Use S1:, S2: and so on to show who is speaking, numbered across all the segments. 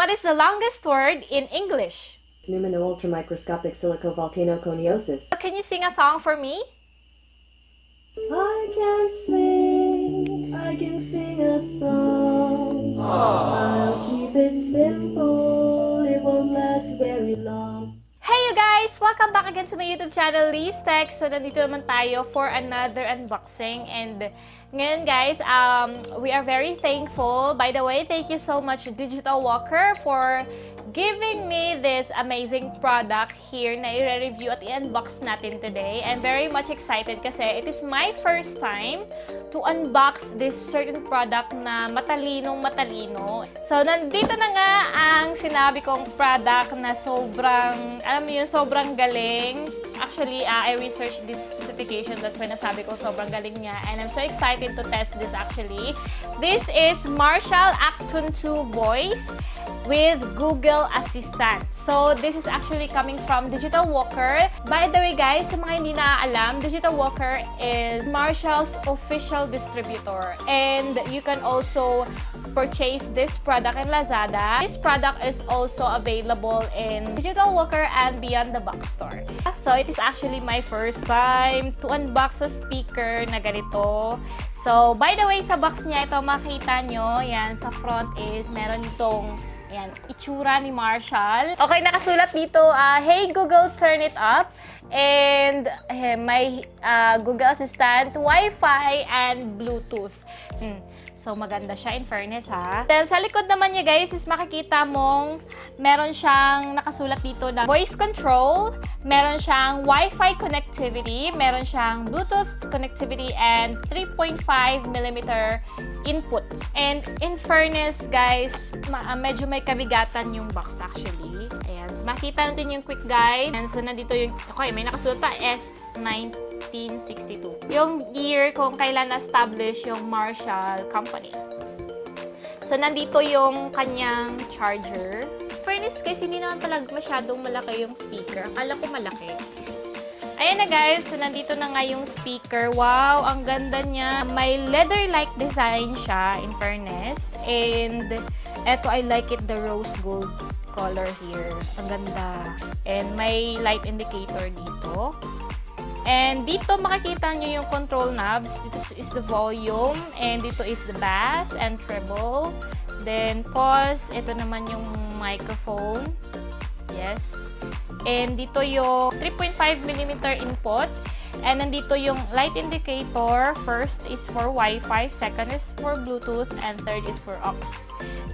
S1: What is the longest word in English?
S2: Pneumono-ultramicroscopic silicovolcanoconiosis.
S1: Can you sing a song for me?
S2: I can sing a song. I'll keep it simple, it won't last very long.
S1: Hey you guys! Welcome back again to my YouTube channel, liztech. So, nandito naman tayo for another unboxing. And ngayon guys, we are very thankful. By the way, thank you so much Digital Walker for giving me this amazing product here na i-review at i-unbox natin today. I'm very much excited kasi it is my first time to unbox this certain product na matalinong-matalino. So, nandito na nga ang sinabi kong product na sobrang, alam mo yun, sobrang galing. Actually, I researched this specification. That's why nasabi ko sobrang galing niya. And I'm so excited to test this actually. This is Marshall Acton 2 Voice with Google Assistant. So, this is actually coming from Digital Walker. By the way guys, sa mga hindi naaalam, Digital Walker is Marshall's official distributor. And you can also purchase this product in Lazada. This product is also available in Digital Walker and Beyond the Box store. So, it is actually my first time to unbox a speaker na ganito. So, by the way, sa box niya ito, makita nyo, yan, sa front is meron itong ayan, itsura ni Marshall. Okay, nakasulat dito, hey Google, turn it up. And may Google Assistant, Wi-Fi, and Bluetooth. So, maganda siya in fairness ha. Then, sa likod naman niya guys, is makikita mong meron siyang nakasulat dito na voice control, meron siyang Wi-Fi connectivity, meron siyang Bluetooth connectivity, and 3.5mm inputs. And in fairness guys, medyo may kabigatan yung box actually. Ayan. So, makita natin yung quick guide. And so, nandito yung, okay, may nakasulat pa S1962. Yung year kung kailan na-establish yung Marshall Company. So, nandito yung kanyang charger. Fairness guys, hindi naman talaga masyadong malaki yung speaker. Akala ko malaki. Ayan na guys, so nandito na nga yung speaker. Wow, ang ganda niya. May leather-like design siya, in fairness. And eto, I like it, the rose gold color here. Ang ganda. And may light indicator dito. And dito makikita nyo yung control knobs. Dito is the volume. And dito is the bass and treble. Then pause. Ito naman yung microphone. Yes. And dito yung 3.5mm input. And nandito yung light indicator. First is for Wi-Fi, second is for Bluetooth, and third is for aux.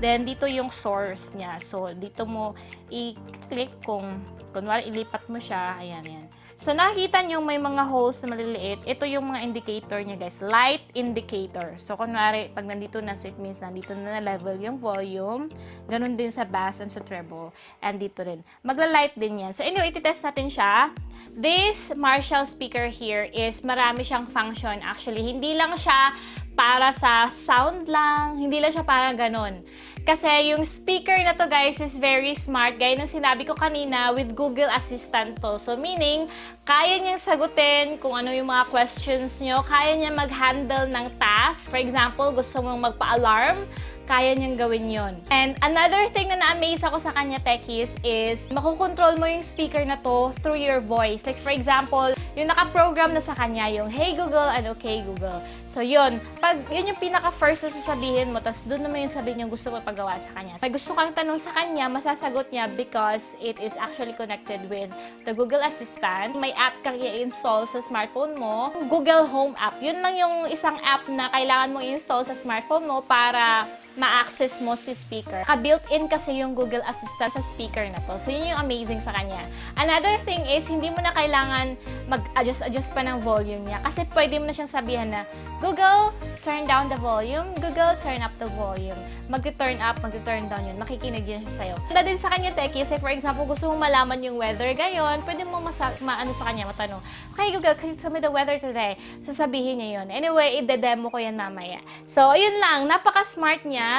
S1: Then dito yung source niya. So dito mo i-click kung kunwari ilipat mo siya. Ayan, yan. So, nakikita nyo may mga holes na maliliit. Ito yung mga indicator niya, guys. Light indicator. So, kunwari, pag nandito na, so it means nandito na level yung volume. Ganun din sa bass and sa treble. And dito rin. Magla-light din yan. So, anyway, ititest natin siya. This Marshall speaker here is marami siyang function. Actually, hindi lang siya para sa sound lang. Hindi lang siya para ganun. Kasi yung speaker na to guys is very smart. Gaya ng sinabi ko kanina, with Google Assistant to. So meaning, kaya niyang sagutin kung ano yung mga questions nyo. Kaya niya mag-handle ng task. For example, gusto mong magpa-alarm, kaya niyang gawin yon. And another thing na na-amaze ako sa kanya, techies, is makukontrol mo yung speaker na to through your voice. Like for example, yung naka-program na sa kanya, yung Hey Google and Okay Google. So yun, pag yun yung pinaka-first na sasabihin mo, tapos doon naman yung sabihin yung gusto mo pagawa sa kanya. May gusto kang tanong sa kanya, masasagot niya because it is actually connected with the Google Assistant. May app kang i-install sa smartphone mo, Google Home app. Yun lang yung isang app na kailangan mo i-install sa smartphone mo para ma-access mo si speaker. Ka-built-in kasi yung Google Assistant sa speaker na to. So, yun yung amazing sa kanya. Another thing is, hindi mo na kailangan mag-adjust pa ng volume niya. Kasi pwede mo na siyang sabihan na, Google, turn down the volume. Google, turn up the volume. Mag-turn up, mag-turn down yun. Makikinig yun siya sa'yo. Wala din sa kanya, Techie. Say, for example, gusto mong malaman yung weather ngayon, pwede mo maano sa kanya, matanong, okay, Google, can you tell me the weather today? Sasabihin niya yun. Anyway, ide-demo ko yan mamaya. So, yun lang. Napaka-smart niya.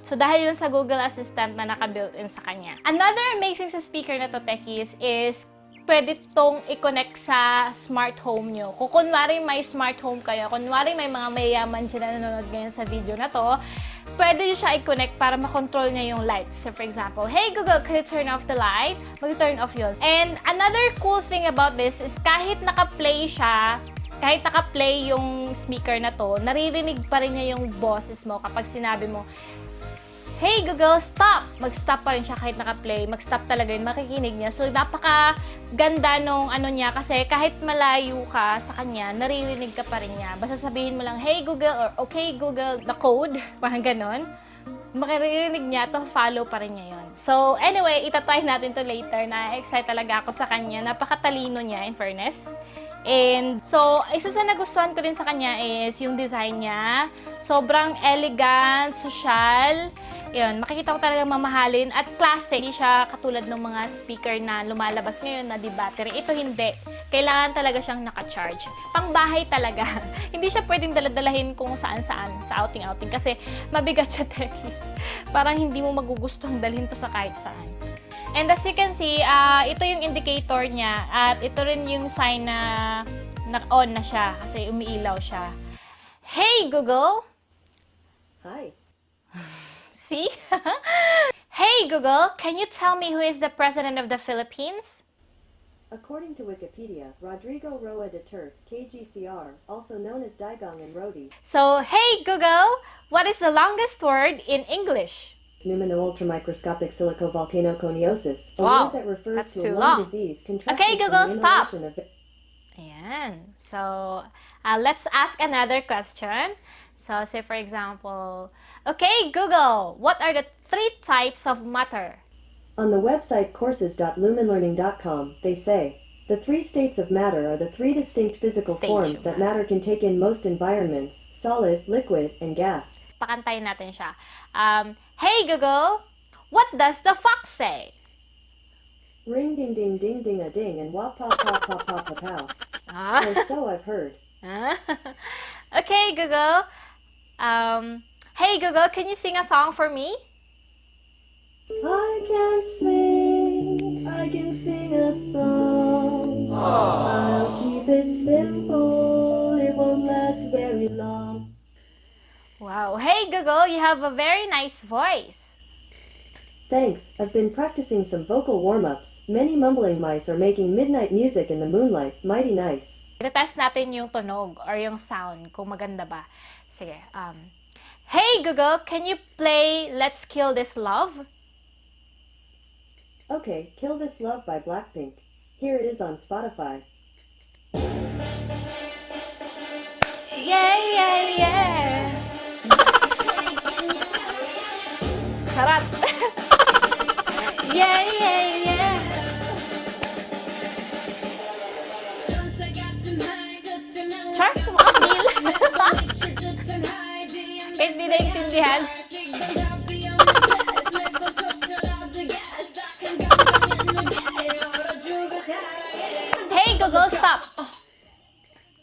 S1: So, dahil yun sa Google Assistant na naka-built-in sa kanya. Another amazing sa speaker na to, techies, is pwede tong i-connect sa smart home nyo. Kung kunwari may smart home kayo, kunwari may mga mayayaman dyan na nanonood ngayon sa video na to, pwede nyo siya i-connect para makontrol niya yung lights. So, for example, hey Google, can you turn off the light? Mag-turn off yun. And another cool thing about this is kahit naka-play siya, kahit naka-play yung speaker na to, naririnig pa rin niya yung boses mo kapag sinabi mo, hey Google, stop! Mag-stop pa rin siya kahit naka-play. Mag-stop talaga yun, makikinig niya. So, napaka-ganda nung ano niya kasi kahit malayo ka sa kanya, naririnig ka pa rin niya. Basta sabihin mo lang, hey Google, or okay Google, the code, parang ganon. Makiririnig niya to, follow pa rin niya yun. So, anyway, itatry natin to later. Na-excite talaga ako sa kanya. Napakatalino niya, in fairness. And so, isa sa nagustuhan ko rin sa kanya is yung design niya. Sobrang elegant, social. Yun, makikita ko talaga mamahalin at classic. Hindi siya katulad ng mga speaker na lumalabas ngayon na di battery. Ito hindi. Kailangan talaga siyang naka-charge. Pangbahay talaga. Hindi siya pwedeng daladalahin kung saan-saan sa outing-outing kasi mabigat siya, techies. Parang hindi mo magugustuhan dalhin to sa kahit saan. And as you can see, ito yung indicator niya at ito rin yung sign na on na siya kasi umiilaw siya. Hey Google!
S2: Hi.
S1: See? Hey Google, can you tell me who is the President of the Philippines?
S2: According to Wikipedia, Rodrigo Roa Duterte, KGCR, also known as Daigong and Rodi,
S1: So, hey Google, what is the longest word in English?
S2: pneumono-ultramicroscopic silicovolcanoconiosis, a
S1: Wow,
S2: word that refers
S1: that's
S2: to
S1: too
S2: a lung
S1: long.
S2: disease contracted
S1: Okay,
S2: from
S1: Google,
S2: the
S1: stop.
S2: inhalation of
S1: Ayan. So, let's ask another question. So, say for example, okay, Google, what are the 3 types of matter?
S2: On the website courses.lumenlearning.com, they say, the 3 states of matter are the 3 distinct physical
S1: Stage
S2: forms
S1: of
S2: that matter can take in most environments, solid, liquid, and gas.
S1: Pakantayin natin siya. Hey Google, what does the fox say?
S2: Ring ding ding ding ding a ding and wop pop pop pop pop pop pow.
S1: Ah.
S2: Or so I've heard.
S1: Okay, Google. Hey Google, can you sing a song for me?
S2: I can sing a song. I'll keep it simple, it won't last very long.
S1: Wow. Hey Google, you have a very nice voice.
S2: Thanks, I've been practicing some vocal warm-ups. Many mumbling mice are making midnight music in the moonlight, mighty nice.
S1: Ito-test natin yung tunog or yung sound, kung maganda ba. Sige. Hey Google, can you play Let's Kill This Love?
S2: Okay, Kill This Love by Blackpink. Here it is on Spotify.
S1: Yeah, yeah, yeah. Charot. Yeah, yeah, yeah. Char, makapil. Hindi naintindihan. Hey Google, stop!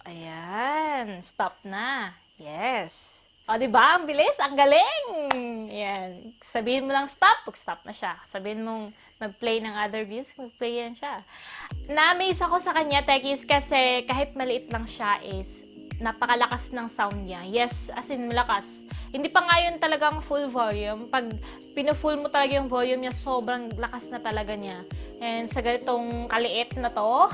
S1: Ayan, stop na. Yes. O, diba? Ang bilis, ang galing! Yan. Sabihin mo lang stop, pag-stop na siya. Sabihin mong mag-play ng other views, mag-play yan siya. Na-amaze ako sa kanya, techies, kasi kahit maliit lang siya is napakalakas ng sound niya. Yes, as in malakas. Hindi pa nga yun talagang full volume. Pag pinu-full mo talaga yung volume niya, sobrang lakas na talaga niya. And sa ganitong kaliit na to,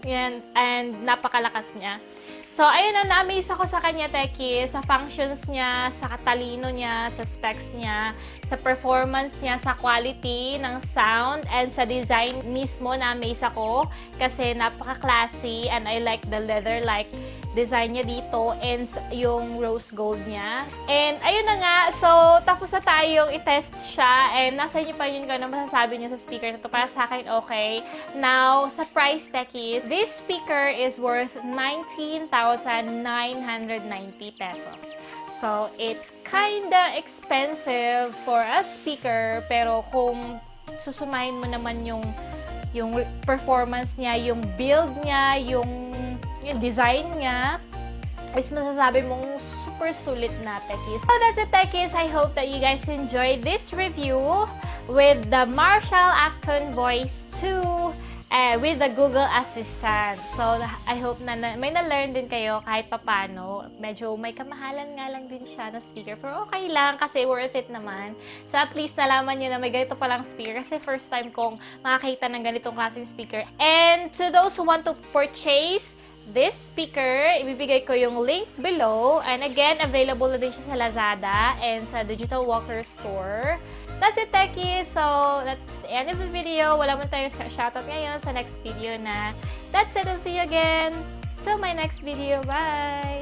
S1: yan, and napakalakas niya. So, ayun na, na-amaze ako sa kanya, Teki, sa functions niya, sa katalino niya, sa specs niya, sa performance niya, sa quality ng sound, and sa design mismo, na-amaze ako kasi napaka-classy and I like the leather-like design niya dito and yung rose gold niya. And ayun na nga, so tapos na tayong i-test siya and nasa inyo pa yun kung ano masasabi niyo sa speaker na to. Para sa akin, okay. Now, sa price, techies, this speaker is worth 19,990 pesos. So, it's kinda expensive for a speaker, pero kung susumahin mo naman yung performance niya, yung build niya, yung design niya, is masasabi mong super sulit na, techies. So that's it, techies. I hope that you guys enjoyed this review with the Marshall Acton Voice 2 with the Google Assistant. So, I hope na may na-learn din kayo kahit papano. Medyo may kamahalan nga lang din siya na speaker. Pero okay lang kasi worth it naman. So, at least nalaman nyo na may ganito palang speaker kasi first time kong makakita ng ganitong klaseng speaker. And to those who want to purchase this speaker, ibibigay ko yung link below. And again, available na din siya sa Lazada and sa Digital Walker Store. That's it, techies! So, that's the end of the video. Wala man tayong shoutout ngayon sa next video na. That's it, and see you again! Till my next video. Bye!